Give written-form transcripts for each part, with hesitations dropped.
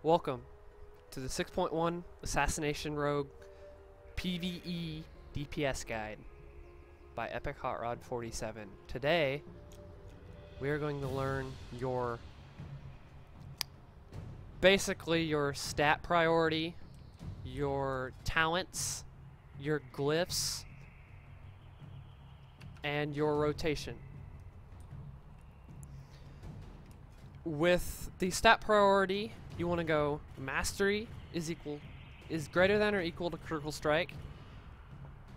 Welcome to the 6.1 Assassination Rogue PvE DPS Guide by Epic Hot Rod 47. Today, we are going to learn basically your stat priority, your talents, your glyphs, and your rotation. With the stat priority, you want to go mastery is greater than or equal to critical strike,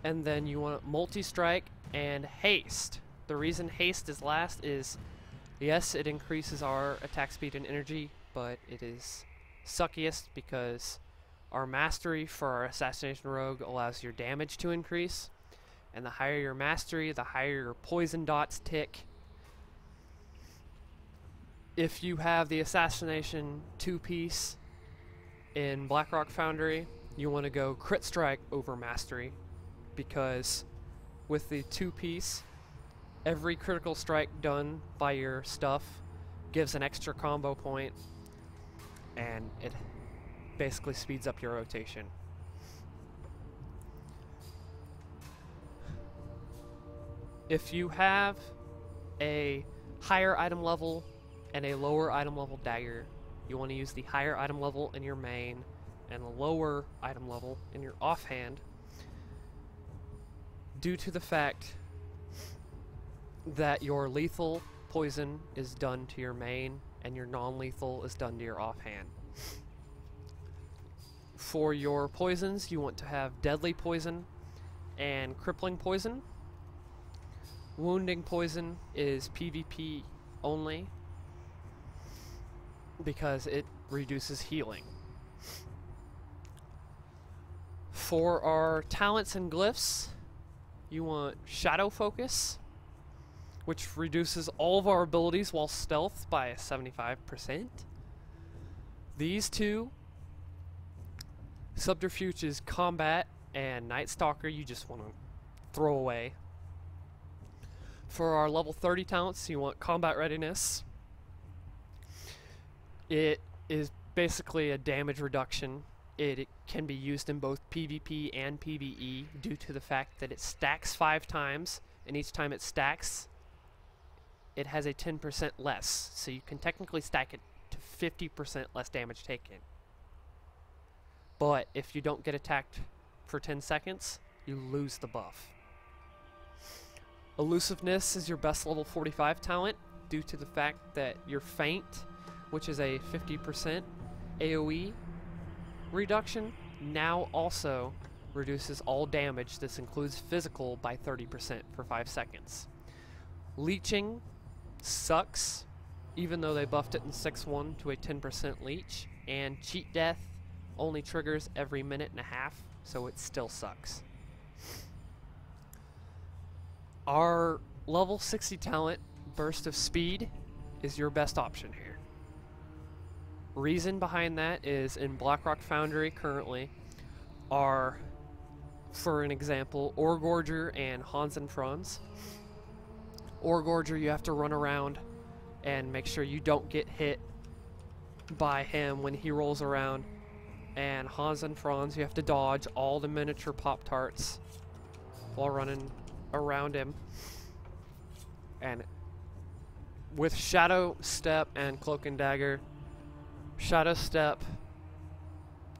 and then you want multi-strike and haste. The reason haste is last is, yes, it increases our attack speed and energy, but it is suckiest because our mastery for our Assassination Rogue allows your damage to increase, and the higher your mastery, the higher your poison dots tick. If you have the Assassination 2-piece in Blackrock Foundry, you want to go crit strike over mastery, because with the 2-piece, every critical strike done by your stuff gives an extra combo point, and it basically speeds up your rotation. If you have a higher item level and a lower item level dagger, you want to use the higher item level in your main and the lower item level in your offhand, due to the fact that your lethal poison is done to your main and your non-lethal is done to your offhand. For your poisons, you want to have deadly poison and crippling poison. Wounding poison is PvP only, because it reduces healing. For our talents and glyphs, you want Shadow Focus, which reduces all of our abilities while stealth by 75%. These two, Subterfuge is combat, and Night Stalker you just want to throw away. For our level 30 talents, you want Combat Readiness. It is basically a damage reduction. It can be used in both PvP and PvE due to the fact that it stacks 5 times, and each time it stacks, it has a 10% less. So you can technically stack it to 50% less damage taken. But if you don't get attacked for 10 seconds, you lose the buff. Elusiveness is your best level 45 talent due to the fact that your feint, which is a 50% AoE reduction, now also reduces all damage. This includes physical by 30% for 5 seconds. Leeching sucks, even though they buffed it in 6.1 to a 10% leech, and Cheat Death only triggers every minute and a half, so it still sucks. Our level 60 talent, Burst of Speed, is your best option here. Reason behind that is in Blackrock Foundry currently are, for an example, Orgorger and Hans and Franz. Orgorger, you have to run around and make sure you don't get hit by him when he rolls around. And Hans and Franz, you have to dodge all the miniature Pop-Tarts while running around him. And with Shadow Step and Cloak and Dagger, Shadow Step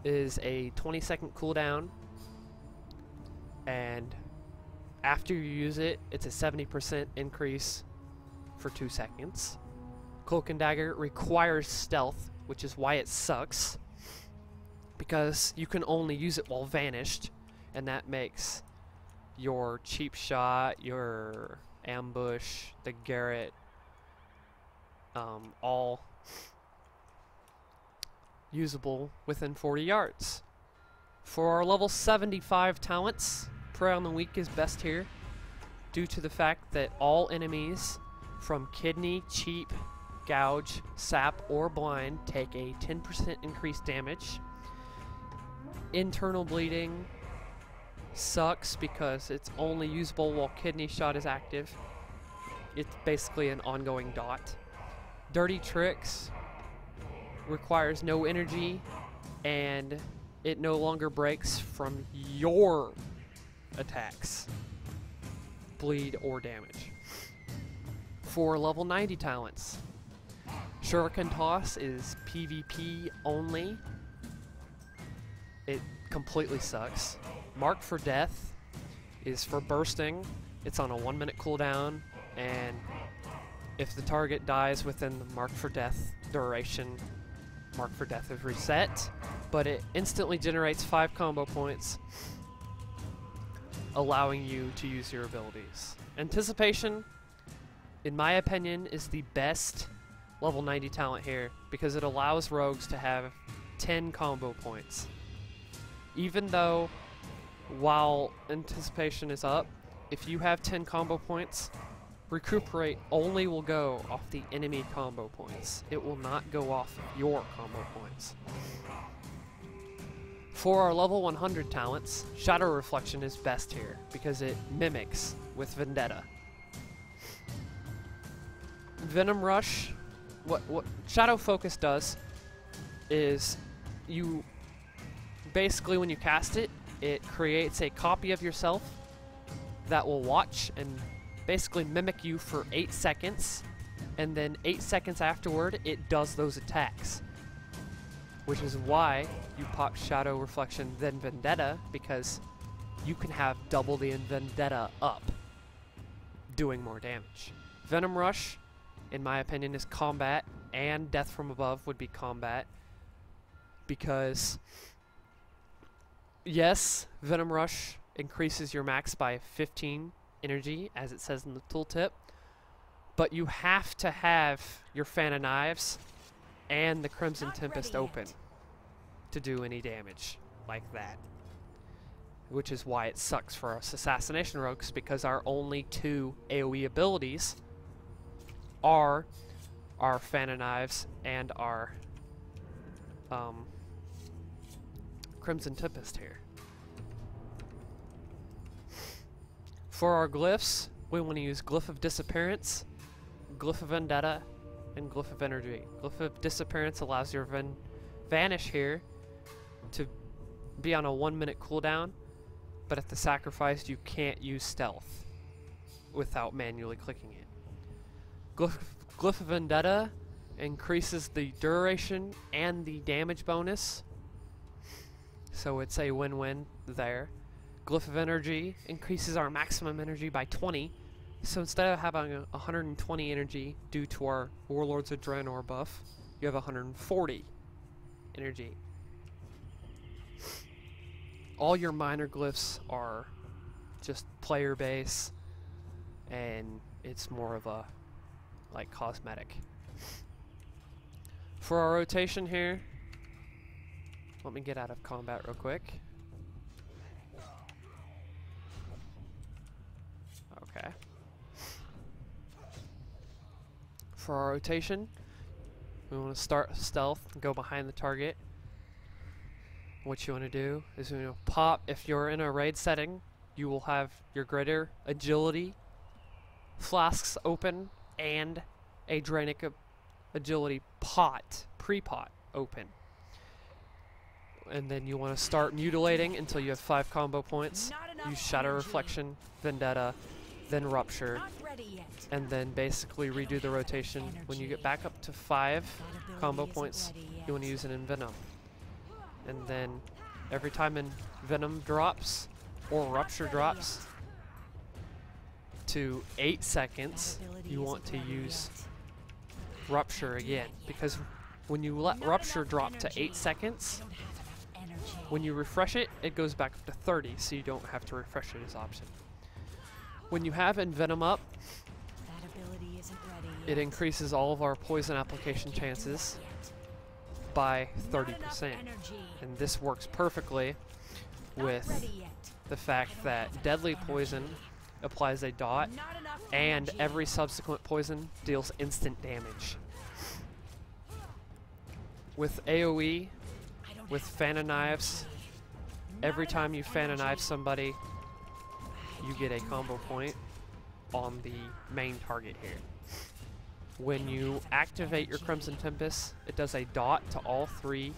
is a 20-second cooldown, and after you use it, it's a 70% increase for 2 seconds. Cloak and Dagger requires stealth, which is why it sucks, because you can only use it while vanished, and that makes your cheap shot, your ambush, the Garrett, all usable within 40 yards. For our level 75 talents, Prey on the Weak is best here, due to the fact that all enemies from Kidney, Cheap, Gouge, Sap, or Blind take a 10% increased damage. Internal Bleeding sucks because it's only usable while Kidney Shot is active. It's basically an ongoing dot. Dirty Tricks requires no energy, and it no longer breaks from your attacks, bleed, or damage. For level 90 talents, Shuriken Toss is PvP only. It completely sucks. Mark for Death is for bursting. It's on a 1-minute cooldown, and if the target dies within the Mark for Death duration, Mark for Death is reset, but it instantly generates 5 combo points, allowing you to use your abilities. Anticipation, in my opinion, is the best level 90 talent here because it allows rogues to have 10 combo points. Even though, while Anticipation is up, if you have 10 combo points, Recuperate only will go off the enemy combo points. It will not go off your combo points. For our level 100 talents, Shadow Reflection is best here because it mimics with Vendetta. Venom Rush, what Shadow Focus does is you basically, when you cast it, it creates a copy of yourself that will watch and basically mimic you for 8 seconds, and then 8 seconds afterward it does those attacks. Which is why you pop Shadow Reflection then Vendetta, because you can have double the Vendetta up, doing more damage. Venom Rush, in my opinion, is combat, and Death from Above would be combat, because yes, Venom Rush increases your max by 15 energy, as it says in the tooltip, but you have to have your Fan of Knives and the Crimson Tempest open to do any damage like that. Which is why it sucks for us Assassination Rogues, because our only 2 AoE abilities are our Fan of Knives and our Crimson Tempest here. For our glyphs, we want to use Glyph of Disappearance, Glyph of Vendetta, and Glyph of Energy. Glyph of Disappearance allows your Vanish here to be on a 1-minute cooldown, but at the sacrifice you can't use Stealth without manually clicking it. Glyph of Vendetta increases the duration and the damage bonus, so it's a win-win there. Glyph of Energy increases our maximum energy by 20, so instead of having 120 energy due to our Warlords of Draenor buff, you have 140 energy. All your minor glyphs are just player base, and it's more of a like cosmetic. For our rotation here, let me get out of combat real quick. Okay. For our rotation, we want to start stealth and go behind the target. What you want to do is, you know, pop. If you're in a raid setting, you will have your greater agility flasks open and a Draenic agility pot, pre-pot open. And then you want to start mutilating until you have 5 combo points. Use Shadow Reflection, Vendetta, then Rupture, and then basically redo the rotation. When you get back up to 5 combo points, you want to use an Envenom. And then every time Venom drops or Rupture drops to 8 seconds, you want to use Rupture again, because when you let Rupture drop to 8 seconds, when you refresh it, it goes back up to 30, so you don't have to refresh it as option. When you have Envenom up, it increases all of our poison application chances by 30%. And this works perfectly with the fact that deadly poison applies a dot, and every subsequent poison deals instant damage. With AoE, with Fan of Knives, every time you Fan of Knife somebody, you get a combo point on the main target here. When you activate your Crimson Tempest, it does a dot to all 3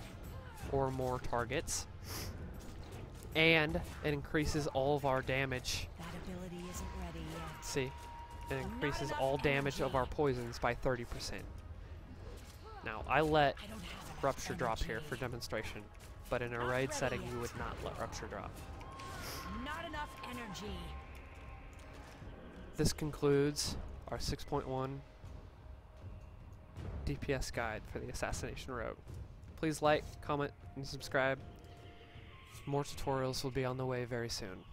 or more targets, and it increases all of our damage. That ability isn't ready yet. See, it increases all damage of our poisons by 30%. Now, I let Rupture drop here for demonstration, but in a raid setting, you would not let Rupture drop. Not enough energy. This concludes our 6.1 DPS guide for the Assassination Rogue. Please like, comment, and subscribe. More tutorials will be on the way very soon.